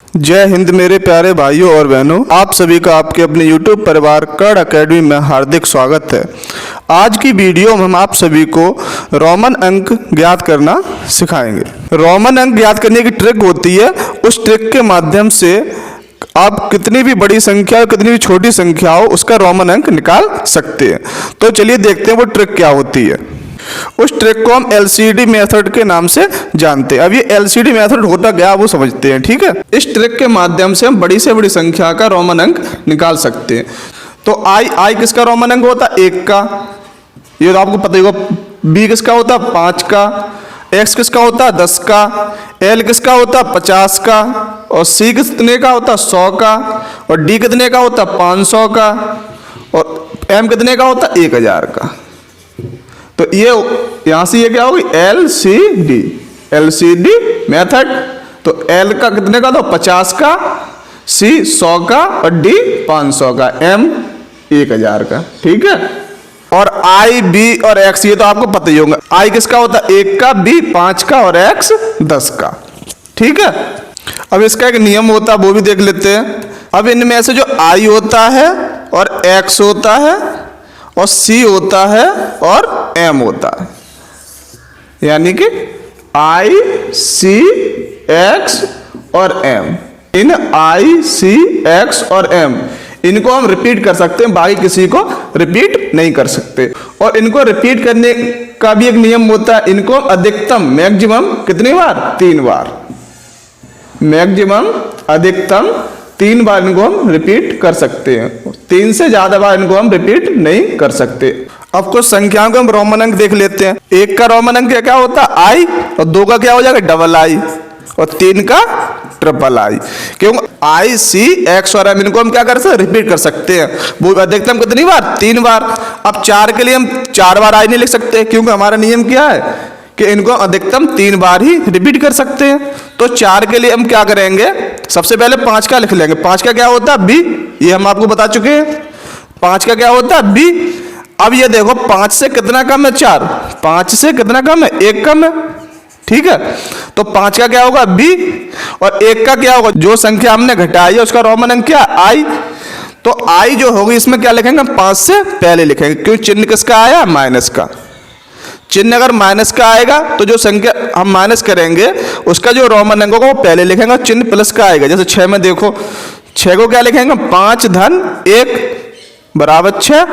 जय हिंद मेरे प्यारे भाइयों और बहनों, आप सभी का आपके अपने YouTube परिवार कर्ण अकेडमी में हार्दिक स्वागत है। आज की वीडियो में हम आप सभी को रोमन अंक ज्ञात करना सिखाएंगे। रोमन अंक ज्ञात करने की ट्रिक होती है, उस ट्रिक के माध्यम से आप कितनी भी बड़ी संख्या और कितनी भी छोटी संख्या हो उसका रोमन अंक निकाल सकते हैं। तो चलिए देखते हैं वो ट्रिक क्या होती है। उस ट्रिक को हम LCD मेथड के नाम से जानते हैं। अब ये LCD मेथड होता क्या वो समझते हैं, ठीक है। इस ट्रिक के माध्यम से हम बड़ी से बड़ी संख्या का रोमन अंक निकाल सकते हैं। तो आई किसका रोमन अंक होता है? 1 का, ये तो आपको पता ही होगा। B किसका होता है? 5 का। X किसका होता है? 10 का। L किसका होता है? 50 का। और C कितने का होता है? 100 का। और D कितने का होता है? 500 का। और M कितने का होता है? 1000 का। तो ये यहां से ये क्या होगी? LCD method. तो L का कितने का? तो 50 का, C 100 का और D 500 का, M 1000 का, ठीक है। और I, B और X ये तो आपको पता ही होगा। I किसका होता है? 1 का, B 5 का और X 10 का, ठीक है। अब इसका एक नियम होता है वो भी देख लेते हैं। अब इनमें से जो I होता है और X होता है और C होता है और M होता है, यानी कि I, C, X और M। In I, C, X और M इनको हम रिपीट कर सकते हैं, बाकी किसी को रिपीट नहीं कर सकते। और इनको रिपीट करने का भी एक नियम होता है। इनको अधिकतम मैक्सिमम कितनी बार? 3 बार। मैक्सिमम अधिकतम 3 बार इनको हम रिपीट कर सकते हैं। 3 से ज्यादा बार इनको हम रिपीट नहीं कर सकते। अब कुछ संख्याओं के हम रोमन अंक देख लेते हैं। 1 का रोमन अंक क्या होता है? आई। और 2 का क्या हो जाएगा? डबल आई। और 3 का ट्रिपल आई। क्योंकि I, C, X और M इनको हम क्या कर सकते हैं? रिपीट कर सकते हैं। वो अधिकतम कितनी बार? 3 बार। अब 4 के लिए हम 4 बार आई नहीं लिख सकते, क्योंकि हमारा नियम क्या है कि इनको अधिकतम 3 बार ही रिपीट कर सकते हैं। तो 4 के लिए हम क्या करेंगे? सबसे पहले 5 का लिख लेंगे। 5 का क्या होता है? B। ये हम आपको बता चुके हैं। 5 का क्या होता है? B। अब ये देखो 5 से कितना कम है? 4। 5 से कितना कम है? 1 कम है, ठीक है। तो 5 का क्या होगा? B। और 1 का क्या होगा? जो संख्या हमने घटाई है उसका रोमन अंक क्या? I। तो I जो होगी इसमें क्या लिखेंगे? 5 से पहले लिखेंगे, क्योंकि चिन्ह किसका आया? माइनस का। चिन्ह अगर माइनस का आएगा तो जो संख्या हम माइनस करेंगे उसका जो रोमन अंक होगा वो पहले लिखेंगे। चिन्ह प्लस का आएगा। जैसे 6 में देखो, 6 को क्या लिखेंगे? 5 धन 1 बराबर 6।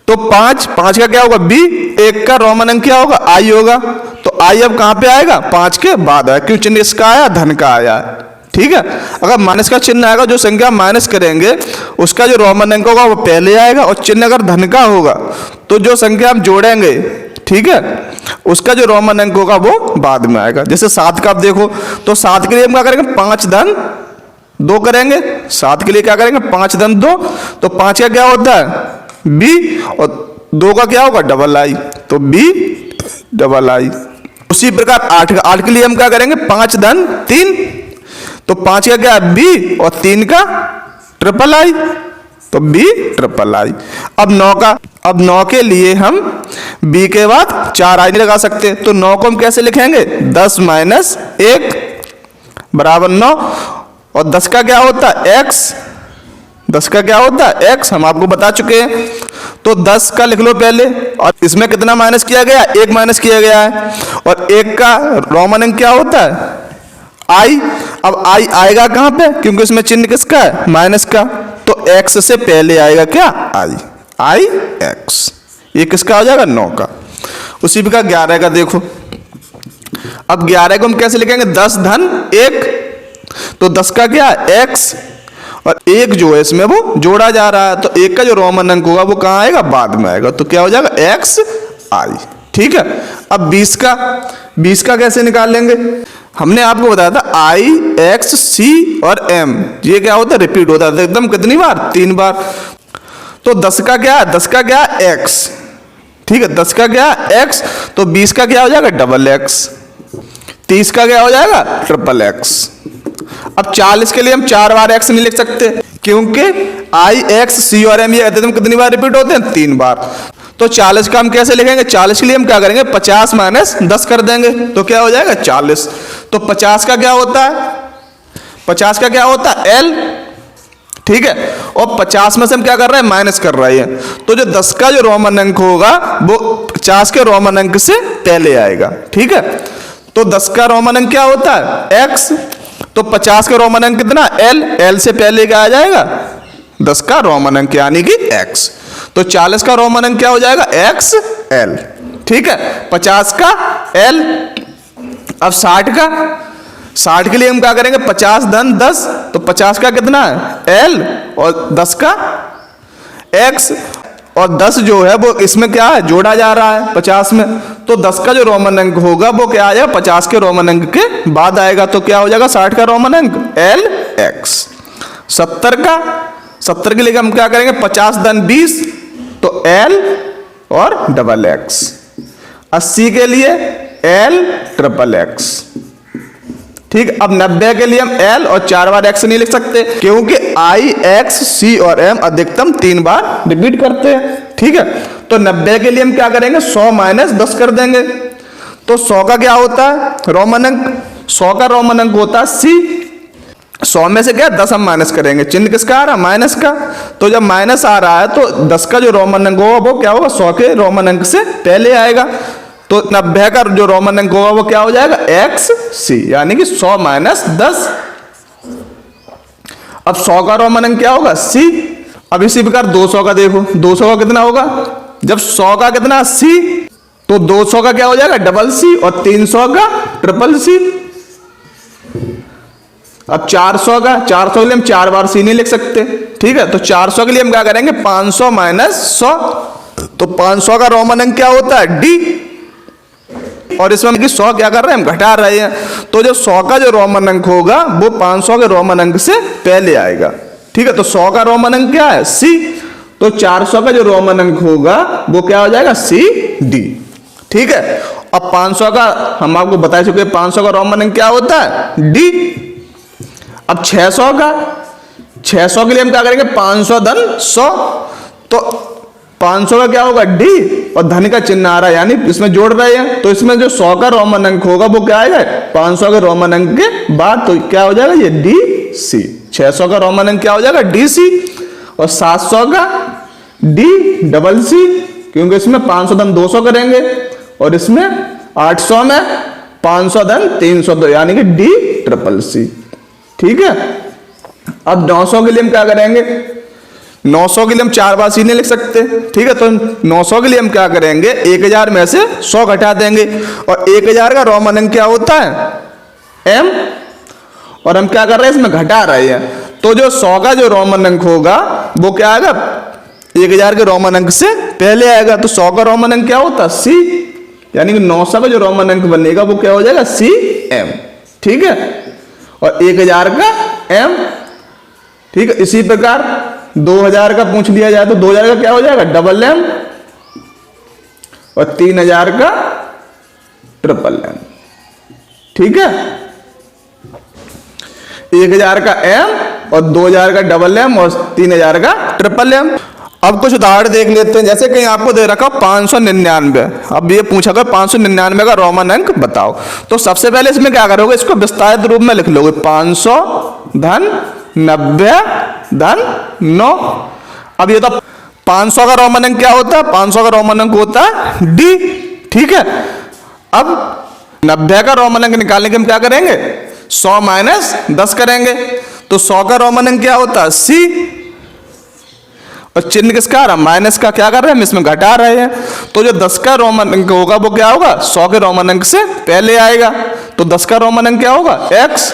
तो 5 का क्या होगा? B। 1 का रोमन अंक क्या होगा? I होगा। तो I अब कहां पे आएगा? 5 के बाद आया, क्यों? चिन्ह इसका आया, धन का आया, ठीक है। अगर माइनस का चिन्ह आएगा, जो संख्या माइनस करेंगे उसका जो रोमन अंक होगा वो पहले आएगा। और चिन्ह अगर धन का होगा तो जो संख्या हम जोड़ेंगे, ठीक है, उसका जो रोमन अंक होगा वो बाद में आएगा। जैसे 7 का आप देखो, तो 7 के लिए हम क्या करेंगे? 5 धन 2 करेंगे। 7 के लिए क्या करेंगे? 5 धन 2। तो 5 का क्या होता है? B। और 2 का क्या होगा? डबल आई। तो B डबल आई। उसी प्रकार 8 के लिए हम क्या करेंगे? 5 धन 3। तो 5 का क्या है? B। और 3 का ट्रिपल आई। तो B ट्रिपल आई। अब 9 के लिए हम B के बाद 4 आई नहीं लगा सकते। तो 9 को हम कैसे लिखेंगे? 10 माइनस 1 बराबर 9। और 10 का क्या होता है? X। 10 का क्या होता है? X। हम आपको बता चुके हैं। तो 10 का लिख लो पहले। और इसमें कितना माइनस किया गया? 1 माइनस किया गया है। और 1 का रोमन अंक क्या होता है? I। अब I आएगा कहां पे? क्योंकि इसमें चिन्ह किसका है? माइनस का। तो X से पहले आएगा क्या? I X। ये किसका हो जाएगा? 9 का। उसी प्रकार 11 का देखो। अब 11 को हम कैसे लिखेंगे? 10 धन 1। तो 10 का क्या है? X। और 1 जो है इसमें वो जोड़ा जा रहा है, तो 1 का जो रोमन अंक होगा वो कहां आएगा? बाद में आएगा। तो क्या हो जाएगा? X I, ठीक है। अब 20 का कैसे निकाल लेंगे? हमने आपको बताया था I, X, C और M ये क्या होता है? रिपीट होता है एकदम। कितनी बार? 3 बार। तो 10 का क्या है? 10 का क्या है? X, ठीक है। 10 का क्या है? X। तो 20 का क्या हो जाएगा? Double X। 30 का क्या हो जाएगा? Triple X। अब 40 के लिए हम 4 बार X नहीं लिख सकते, क्योंकि I, X, C और M ये अधिकतम कितनी बार रिपीट होते हैं? 3 बार। तो 40 का हम कैसे लिखेंगे? 40 के लिए हम क्या करेंगे? 50 माइनस 10 कर देंगे। तो क्या हो जाएगा? 40। तो 50 का क्या होता है? 50 का क्या होता है L, ठीक है, और 50 में से हम क्या कर रहे हैं, माइनस कर रहे हैं, तो जो 10 का जो रोमन अंक होगा वो 50 के रोमन अंक से पहले आएगा, ठीक है। तो 10 का रोमन अंक क्या होता है x, तो 50 का रोमन अंक कितना L, L से पहले क्या आ जाएगा 10 का रोमन अंक यानी कि x, तो 40 का रोमन अंक क्या हो जाएगा XL, ठीक है, 50 का L। अब 60 के लिए हम क्या करेंगे, 50 धन 10, तो 50 का कितना है L और 10 का X, और 10 जो है वो इसमें क्या है जोड़ा जा रहा है 50 में, तो 10 का जो रोमन अंक होगा वो क्या आ जाएगा 50 के रोमन अंक के बाद आएगा, तो क्या हो जाएगा 60 का रोमन अंक LX। 70 के लिए हम क्या करेंगे, 50 धन 20, तो L और डबल X। 80 के लिए L ट्रिपल X, ठीक। अब 90 के लिए हम L और 4 बार X नहीं लिख सकते, क्योंकि I, X, C और M अधिकतम 3 बार रिपीट करते हैं, ठीक है। तो 90 के लिए हम क्या करेंगे, 100 माइनस 10 कर देंगे, तो 100 का क्या होता है रोमन अंक, 100 का रोमन अंक होता है C। 100 में से क्या 10 हम माइनस करेंगे, चिन्ह किसका आ रहा है माइनस का, तो जब माइनस आ रहा है तो 10 का जो रोमन अंक होगा वो क्या होगा 100 के रोमन अंक से पहले आएगा, तो 90 का जो रोमन अंक होगा वो क्या हो जाएगा XC, यानी कि 100 माइनस 10। अब 100 का रोमन अंक क्या होगा C। अब इसी प्रकार 200 का देखो, 200 का कितना होगा, जब 100 का कितना C, तो 200 का क्या हो जाएगा डबल C, और 300 का ट्रिपल C। अब 400 के लिए हम 4 बार C नहीं लिख सकते, ठीक है, तो 400 के लिए हम क्या करेंगे 500 माइनस 100, तो 500 का रोमन अंक क्या होता है D, और इसमें 100 क्या कर रहे हैं हम घटा रहे हैं, तो जो 100 का जो रोमन अंक होगा वो 500 के रोमन अंक से पहले आएगा, ठीक है। तो 100 का रोमन अंक क्या है C, तो 400 का जो रोमन अंक होगा वो क्या हो जाएगा CD, ठीक है। अब 500 का हम आपको बता चुके 500 का रोमन अंक क्या होता है D। अब 600 के लिए हम क्या करेंगे 500 धन 100, तो 500 का क्या होगा D, और धन का चिन्ह आ रहा है यानी इसमें जोड़ रहे हैं, तो इसमें जो 100 का रोमन अंक होगा वो क्या आएगा 500 के रोमन अंक के बाद, तो क्या हो जाएगा ये DC। 600 का रोमन अंक क्या हो जाएगा DC, और 700 का D डबल C, क्योंकि इसमें 500 धन 200 करेंगे, और इसमें 800 में 500 धन 300 यानी कि D ट्रिपल C, ठीक है। अब 900 के लिए हम क्या करेंगे, 900 के लिए हम 4 बार C नहीं लिख सकते, ठीक है, तो 900 के लिए हम क्या करेंगे 1000 में से 100 घटा देंगे, और 1000 का रोमन अंक क्या होता है M, और हम क्या कर रहे हैं इसमें घटा रहे हैं, तो जो 100 का जो रोमन अंक होगा वो क्या आएगा 1000 के रोमन अंक से पहले आएगा, तो 100 का रोमन अंक क्या होता है C, यानी कि 900 का जो रोमन अंक बनेगा वो क्या हो जाएगा CM, ठीक है, और 1000 का M, ठीक है। इसी प्रकार 2000 का पूछ लिया जाए तो 2000 का क्या हो जाएगा डबल M, और 3000 का ट्रिपल M, ठीक है। 1000 का M और 2000 का डबल M और 3000 का ट्रिपल M। अब कुछ उदाहरण देख लेते हैं, जैसे कहीं आपको दे रखा 599, अब ये पूछा गया 599 का रोमन अंक बताओ, तो सबसे पहले इसमें क्या करोगे इसको विस्तारित रूप में लिख लोगे 500 धन 90 धन 9। अब ये तो 500 का रोमन अंक क्या होता है, 500 का रोमन अंक होता है D, ठीक है। अब 90 का रोमन अंक निकालने के हम क्या करेंगे 100 माइनस 10 करेंगे, तो 100 का रोमन अंक क्या होता है C, और चिन्ह किसका आ रहा है माइनस का, क्या कर रहे हैं हम इसमें घटा रहे हैं, तो जो 10 का रोमन अंक होगा वो क्या होगा 100 के रोमन अंक से पहले आएगा, तो 10 का रोमन अंक क्या होगा X,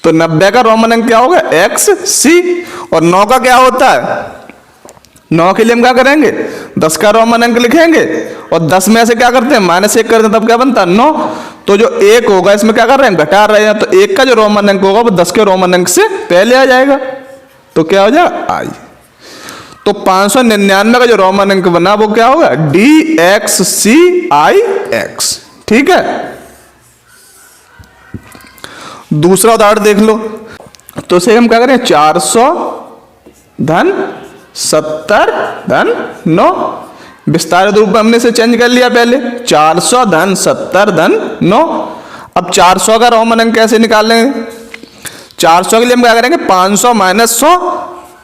तो 90 का रोमन अंक क्या होगा XC, और 9 का क्या होता है 9 के लिए हम क्या करेंगे 10 का रोमन अंक लिखेंगे, और 10 में से क्या करते हैं -1 करते हैं, तब क्या बनता है 9, तो जो 1 होगा इसमें क्या कर रहे हैं घटा रहे हैं, तो 1 का जो रोमन अंक होगा वो 10 के रोमन अंक से पहले आ जाएगा, तो क्या हो जाएगा I। तो 599 का जो रोमन अंक बना वो क्या होगा DXCIX, ठीक है। दूसरा उदाहरण देख लो, तो इसे हम क्या करें 400 धन 70 धन 9, विस्तारित रूप में हमने इसे चेंज कर लिया पहले 400 धन 70 धन 9। अब 400 का रोमन अंक कैसे निकालेंगे, 400 के लिए हम क्या करेंगे 500 माइनस 100,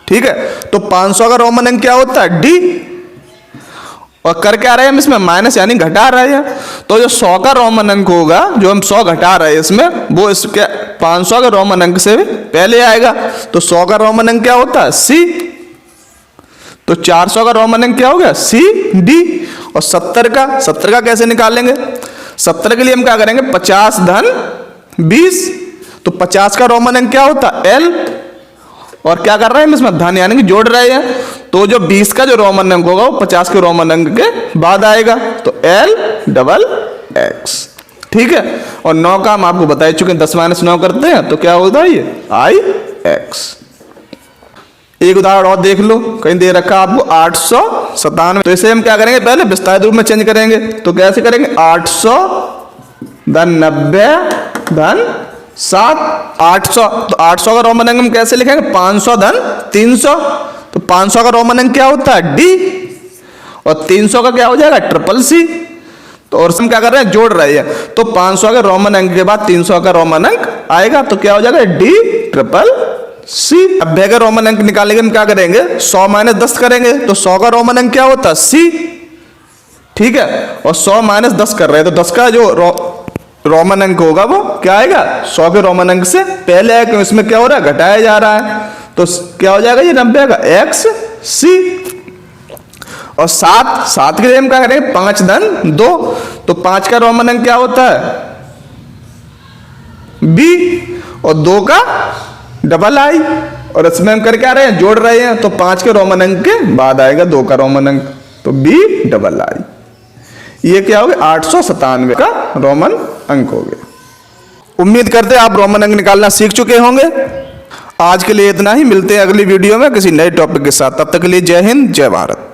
ठीक है। तो 500 का रोमन अंक क्या होता है डी, और कर क्या रहे हैं हम इसमें माइनस यानी घटा रहे हैं। तो जो 100 का रोमन अंक होगा, जो हम 100 घटा रहे हैं इसमें, वो इसके 500 के रोमन अंक से भी पहले आएगा। तो 100 का रोमन अंक क्या होता है सी, तो 400 का रोमन अंक क्या हो गया सी डी। और 70 का कैसे निकालेंगे, 70 के लिए हम क्या करेंगे 50 धन 20, तो 50 का रोमन अंक क्या होता है एल, और क्या कर रहे हैं हम इसमें धन यानी कि जोड़ रहे हैं। तो जो 20 का जो रोमन अंक होगा वो 50 के रोमन अंक के बाद आएगा, तो एल डबल एक्स, ठीक है। और 9 का हम आपको बता चुके हैं 10 माइनस 9 करते हैं तो क्या होता है ये आई एक्स। एक उदाहरण और देख लो, कहीं दे रखा आपको 897, तो इसे हम क्या करेंगे पहले विस्तारित रूप में चेंज करेंगे। तो कैसे करेंगे 800 धन 90 धन 7, 800, तो 800 का रोमन अंक हम कैसे लिखेंगे 500 धन 300, तो 500 का रोमन अंक क्या होता है डी, और 300 का क्या हो जाएगा ट्रिपल सी। तो और हम क्या कर रहे हैं जोड़ रहे हैं, तो 500 के रोमन अंक के बाद 300 का रोमन अंक आएगा, तो क्या हो जाएगा डी ट्रिपल सी। 90 का रोमन अंक निकालेंगे हम क्या करेंगे 100 माइनस 10 करेंगे, तो 100 का रोमन अंक क्या होता है सी, ठीक है। और 100 माइनस 10 कर रहे हैं, तो 10 का जो रोमन अंक होगा वो क्या आएगा 100 के रोमन अंक से पहले है, क्योंकि इसमें क्या हो रहा है घटाया जा रहा है। तो क्या हो जाएगा ये 90 का एक्स सी। और 7 के लिए हम क्या करेंगे 5 धन 2, तो 5 का रोमन अंक क्या होता है बी, और 2 का डबल आई, और इसमें हम कर क्या रहे हैं जोड़ रहे हैं। तो 5 के रोमन अंक के बाद आएगा 2 का रोमन अंक, तो बी डबल आई। ये क्या हो गया 897 का रोमन अंक हो गया। उम्मीद करते हैं आप रोमन अंक निकालना सीख चुके होंगे। आज के लिए इतना ही, मिलते हैं अगली वीडियो में किसी नए टॉपिक के साथ। तब तक के लिए जय हिंद जय भारत।